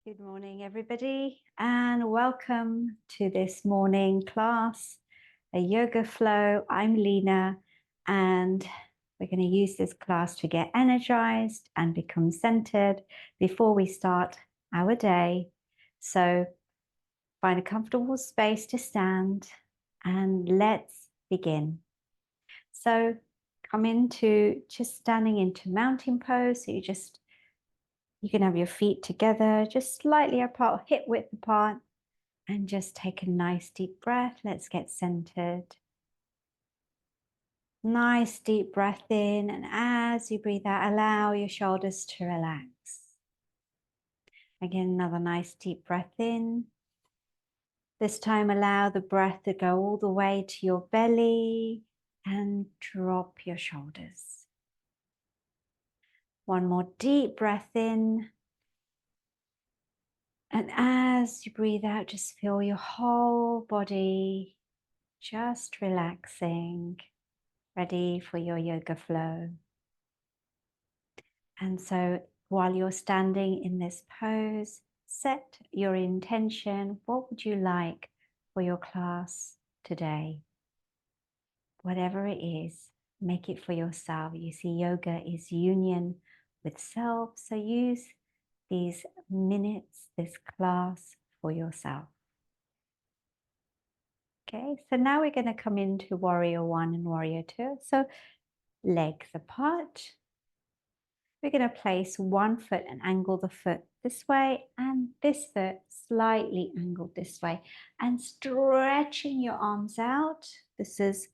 Good morning, everybody, and welcome to this morning class, a yoga flow. I'm Lina, and we're going to use this class to get energized and become centered before we start our day. So find a comfortable space to stand and let's begin. So come into just standing into mountain pose. So you can have your feet together, just slightly apart, hip width apart, and just take a nice deep breath. Let's get centered. Nice deep breath in, and as you breathe out, allow your shoulders to relax. Again, another nice deep breath in. This time, allow the breath to go all the way to your belly and drop your shoulders. One more deep breath in. And as you breathe out, just feel your whole body just relaxing, ready for your yoga flow. And so while you're standing in this pose, set your intention. What would you like for your class today? Whatever it is, make it for yourself. You see, yoga is union with self. So use these minutes, this class for yourself. Okay, so now we're going to come into warrior one and warrior two. So legs apart. We're going to place one foot and angle the foot this way and this foot slightly angled this way, and stretching your arms out. This is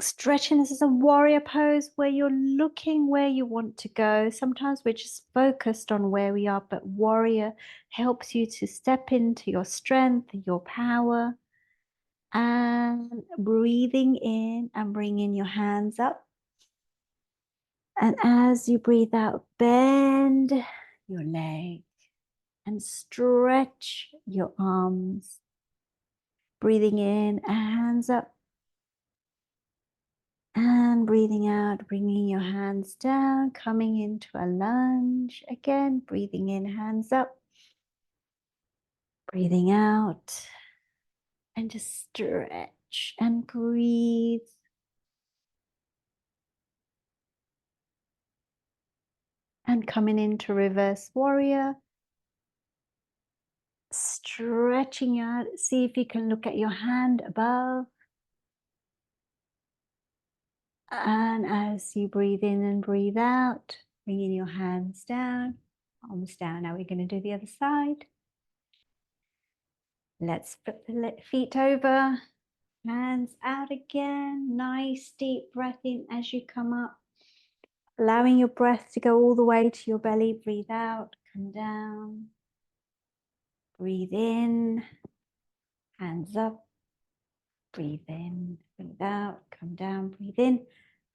stretching. This is a warrior pose where you're looking where you want to go. Sometimes we're just focused on where we are, but warrior helps you to step into your strength, your power. And breathing in and bringing your hands up. And as you breathe out, bend your leg and stretch your arms. Breathing in, hands up. And breathing out, bringing your hands down, coming into a lunge. Again, breathing in, hands up. Breathing out. And just stretch and breathe. And coming into reverse warrior. Stretching out, see if you can look at your hand above. And as you breathe in and breathe out, bringing your hands down, arms down. Now we're going to do the other side. Let's flip the feet over, hands out again. Nice deep breath in as you come up. Allowing your breath to go all the way to your belly. Breathe out, come down. Breathe in, hands up. Breathe in, breathe out, come down, breathe in,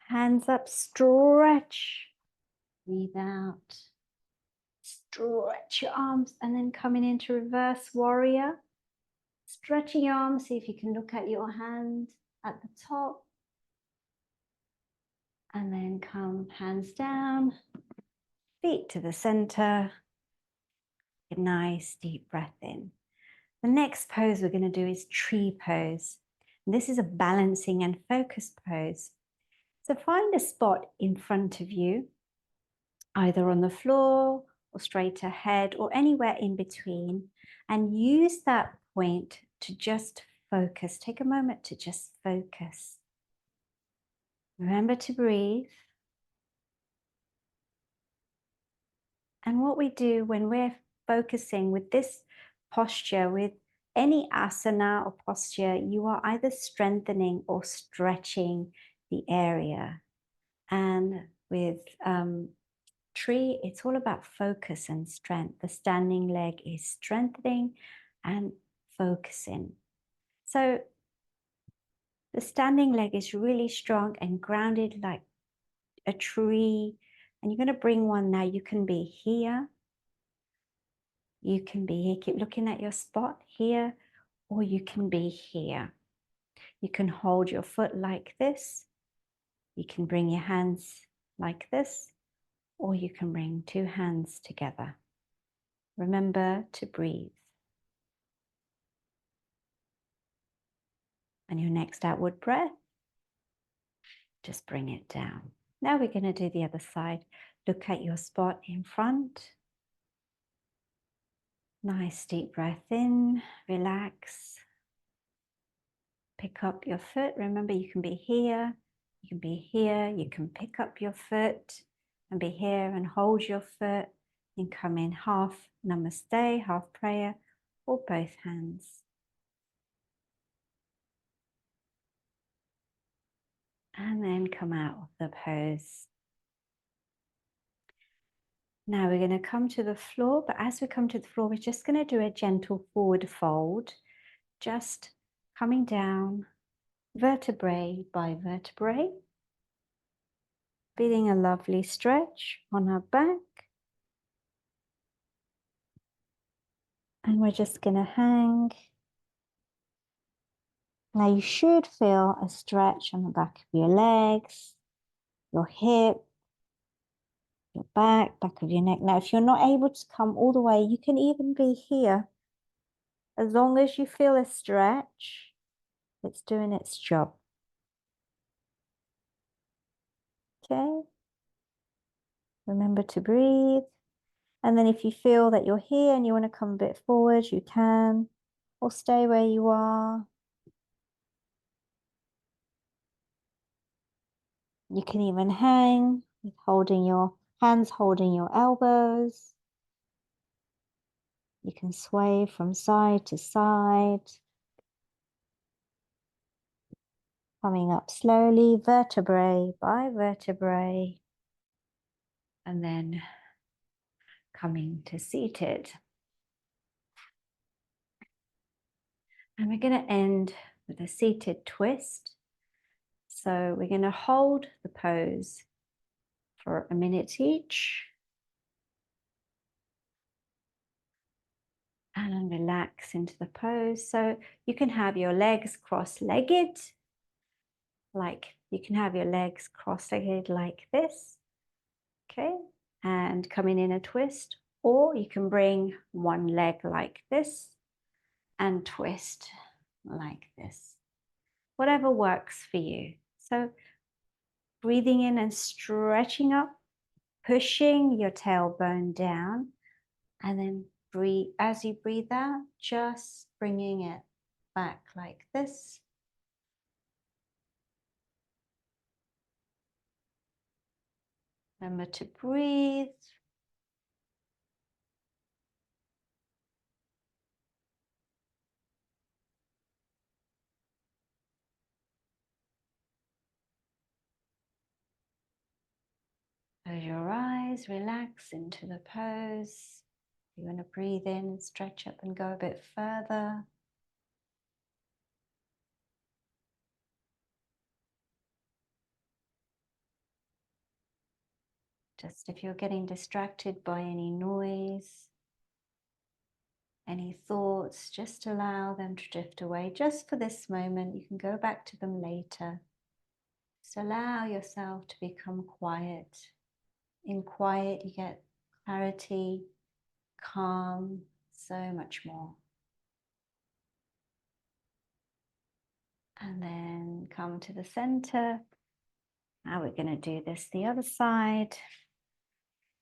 hands up, stretch, breathe out, stretch your arms, and then coming into reverse warrior, stretching your arms, see if you can look at your hand at the top, and then come hands down, feet to the center, a nice deep breath in. The next pose we're going to do is tree pose. And this is a balancing and focused pose. So find a spot in front of you, either on the floor or straight ahead or anywhere in between, and use that point to just focus. Take a moment to just focus. Remember to breathe. And what we do when we're focusing with this posture, with any asana or posture, you are either strengthening or stretching the area. And with tree, it's all about focus and strength. The standing leg is strengthening and focusing. So the standing leg is really strong and grounded like a tree. And you're going to bring one now. You can be here. You can be here. Keep looking at your spot here, or you can be here. You can hold your foot like this. You can bring your hands like this, or you can bring two hands together. remember to breathe. And your next outward breath, just bring it down. Now we're going to do the other side. Look at your spot in front. Nice deep breath in, relax. Pick up your foot. Remember, you can be here, you can be here, you can pick up your foot and be here and hold your foot and come in half namaste, half prayer, or both hands. And then come out of the pose. Now we're going to come to the floor, but as we come to the floor, we're just going to do a gentle forward fold, just coming down vertebrae by vertebrae, feeling a lovely stretch on our back. And we're just going to hang. Now you should feel a stretch on the back of your legs, your hip, your back of your neck. Now if you're not able to come all the way, you can even be here. As long as you feel a stretch, it's doing its job. Okay? Remember to breathe. And then if you feel that you're here and you want to come a bit forward, you can, or stay where you are. You can even hang with holding your hands, holding your elbows. You can sway from side to side. Coming up slowly, vertebrae by vertebrae. And then coming to seated. And we're going to end with a seated twist. So we're going to hold the pose for a minute each. And relax into the pose. So you can have your legs cross-legged, like you can have your legs cross-legged like this, okay? And coming in a twist, or you can bring one leg like this and twist like this. Whatever works for you. So breathing in and stretching up, pushing your tailbone down, and then breathe. As you breathe out, just bringing it back like this. Remember to breathe. Close your eyes, relax into the pose. You want to breathe in and stretch up and go a bit further. Just if you're getting distracted by any noise, any thoughts, just allow them to drift away just for this moment. You can go back to them later. Just allow yourself to become quiet. In quiet, you get clarity, calm, so much more. And then come to the center. Now we're going to do this the other side.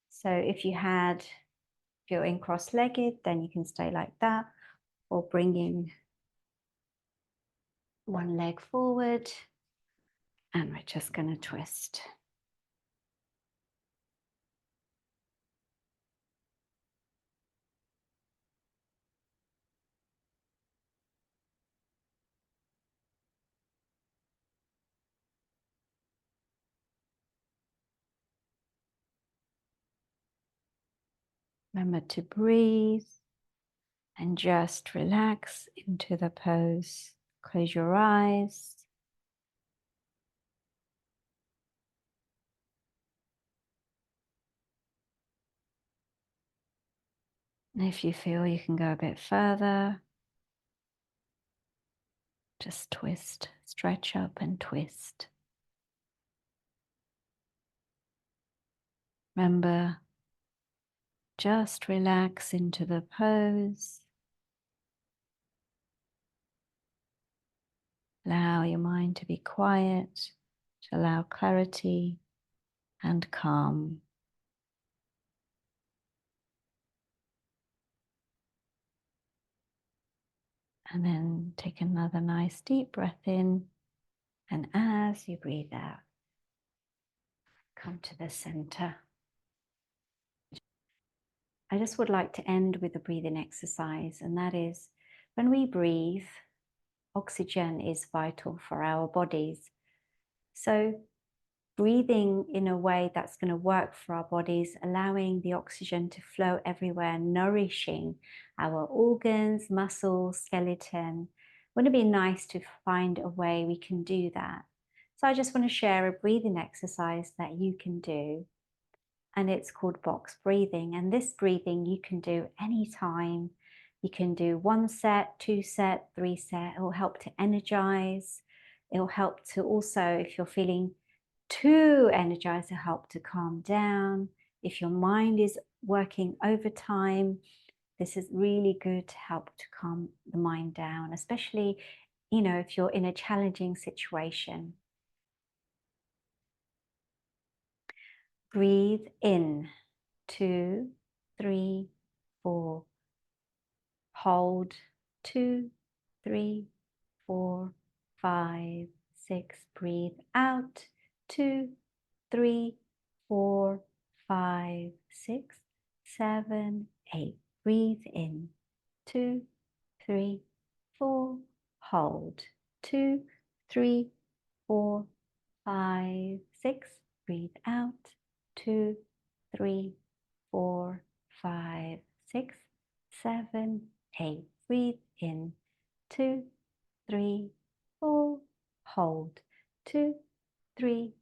So if you're in cross-legged, then you can stay like that, or bringing one leg forward, and we're just going to twist. Remember to breathe and just relax into the pose. Close your eyes. And if you feel you can go a bit further, just twist, stretch up and twist. Remember Just relax into the pose. Allow your mind to be quiet, to allow clarity and calm. And then take another nice deep breath in. And as you breathe out, come to the center. I just would like to end with a breathing exercise, and that is when we breathe, oxygen is vital for our bodies. So breathing in a way that's going to work for our bodies, allowing the oxygen to flow everywhere, nourishing our organs, muscles, skeleton. Wouldn't it be nice to find a way we can do that? So I just want to share a breathing exercise that you can do, and it's called box breathing. And this breathing you can do anytime. You can do 1 set, 2 set, 3 set. It will help to energize. It will help to also, if you're feeling too energized, to help to calm down. If your mind is working overtime, this is really good to help to calm the mind down, especially, if you're in a challenging situation. Breathe in, 2, 3, 4. Hold, 2, 3, 4, 5, 6. Breathe out, 2, 3, 4, 5, 6, 7, 8. Breathe in, 2, 3, 4. Hold, 2, 3, 4, 5, 6. Breathe out, 2, 3, 4, 5, 6, 7, 8. Breathe in, 2, 3, 4. Hold, 2, 3,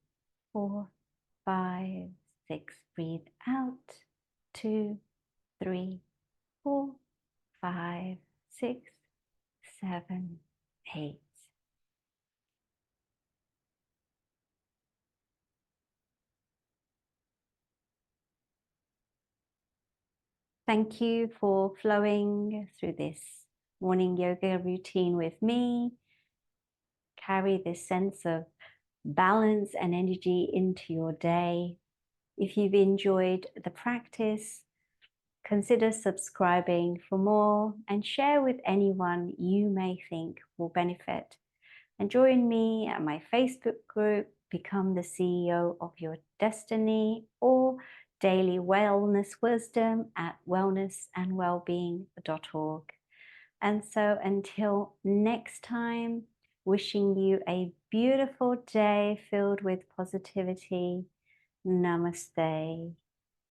4, 5, 6. Breathe out, 2, 3, 4, 5, 6, 7, 8. Thank you for flowing through this morning yoga routine with me. Carry this sense of balance and energy into your day. If you've enjoyed the practice, consider subscribing for more and share with anyone you may think will benefit. And join me at my Facebook group, Become the CEO of Your Destiny, or Daily Wellness Wisdom at wellnessandwellbeing.org. And so until next time, wishing you a beautiful day filled with positivity. Namaste.